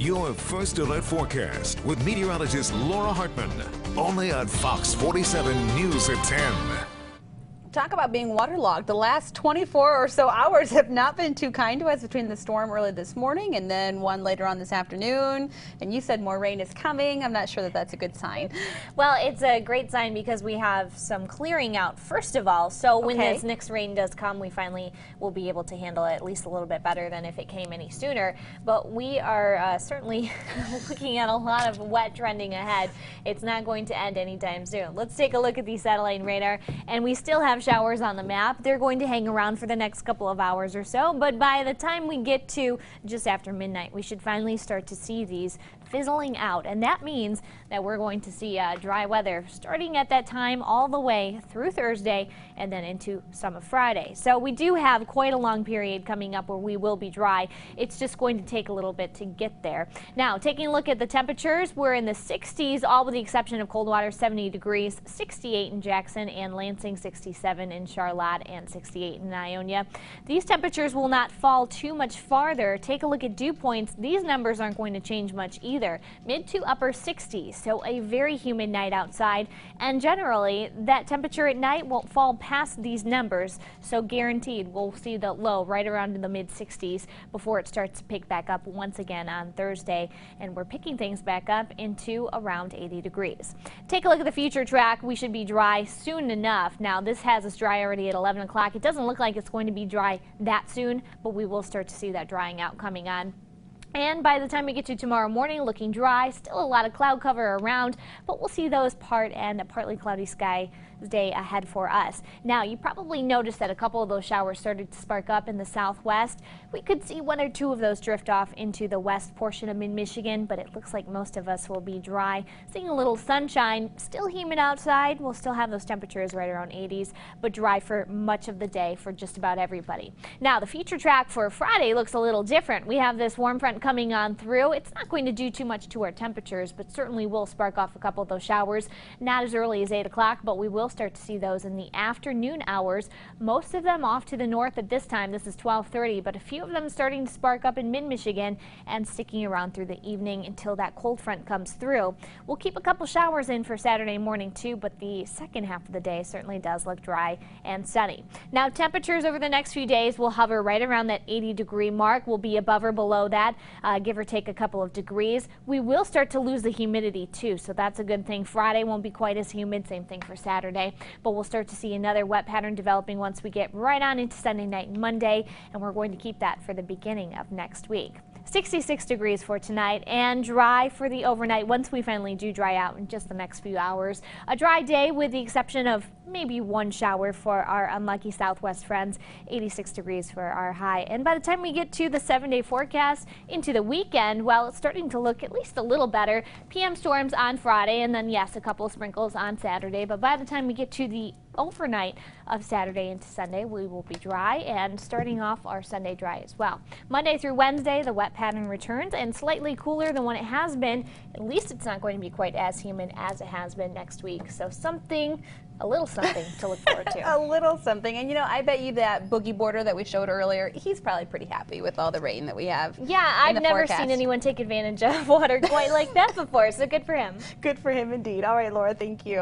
Your first alert forecast with meteorologist Laura Hartman. Only on Fox 47 News at 10. Talk about being waterlogged. The last 24 or so hours have not been too kind to us between the storm early this morning and then one later on this afternoon. And you said more rain is coming. I'm not sure that that's a good sign. Well, it's a great sign because we have some clearing out first of all. So when this next rain does come, we finally will be able to handle it at least a little bit better than if it came any sooner. But we are certainly looking at a lot of wet trending ahead. It's not going to end anytime soon. Let's take a look at the satellite radar, and we still have showers on the map. They're going to hang around for the next couple of hours or so, but by the time we get to just after midnight, we should finally start to see these fizzling out, and that means that we're going to see dry weather starting at that time all the way through Thursday and then into some of Friday. So we do have quite a long period coming up where we will be dry. It's just going to take a little bit to get there. Now, taking a look at the temperatures, we're in the 60s, all with the exception of Coldwater, 70 degrees, 68 in Jackson and Lansing, 67 in Charlotte, and 68 in Ionia. These temperatures will not fall too much farther. Take a look at dew points. These numbers aren't going to change much either. Mid to upper 60s, so a very humid night outside, and generally that temperature at night won't fall past these numbers, so guaranteed we'll see the low right around in the mid 60s before it starts to pick back up once again on Thursday, and we're picking things back up into around 80 degrees. Take a look at the future track. We should be dry soon enough. Now, this has us dry already at 11 o'clock. It doesn't look like it's going to be dry that soon, but we will start to see that drying out coming on. And by the time we get to tomorrow morning, looking dry, still a lot of cloud cover around, but we'll see those part and a partly cloudy sky day ahead for us. Now, you probably noticed that a couple of those showers started to spark up in the southwest. We could see one or two of those drift off into the west portion of mid-Michigan, but it looks like most of us will be dry. Seeing a little sunshine, still humid outside. We'll still have those temperatures right around 80s, but dry for much of the day for just about everybody. Now, the future track for Friday looks a little different. We have this warm front coming on through. It's not going to do too much to our temperatures, but certainly will spark off a couple of those showers. Not as early as 8 o'clock, but we will start to see those in the afternoon hours. Most of them off to the north at this time. This is 12:30, but a few of them starting to spark up in mid-Michigan and sticking around through the evening until that cold front comes through. We'll keep a couple showers in for Saturday morning too, but the second half of the day certainly does look dry and sunny. Now, temperatures over the next few days will hover right around that 80-degree mark. We'll be above or below that, give or take a couple of degrees. We will start to lose the humidity too, so that's a good thing. Friday won't be quite as humid, same thing for Saturday, but we'll start to see another wet pattern developing once we get right on into Sunday night and Monday, and we're going to keep that for the beginning of next week. 66 degrees for tonight and dry for the overnight once we finally do dry out in just the next few hours. A dry day with the exception of maybe one shower for our unlucky southwest friends. 86 degrees for our high. And by the time we get to the 7-day forecast into the weekend, well, it's starting to look at least a little better. PM storms on Friday and then, yes, a couple of sprinkles on Saturday. But by the time we get to the overnight of Saturday into Sunday, we will be dry and starting off our Sunday dry as well. Monday through Wednesday, the wet pattern returns and slightly cooler than what it has been. At least it's not going to be quite as humid as it has been next week. So a little something to look forward to. A little something. And you know, I bet you that boogie boarder that we showed earlier, he's probably pretty happy with all the rain that we have. Yeah, I've never seen anyone take advantage of water quite like that before, so good for him. Good for him indeed. All right, Laura, thank you.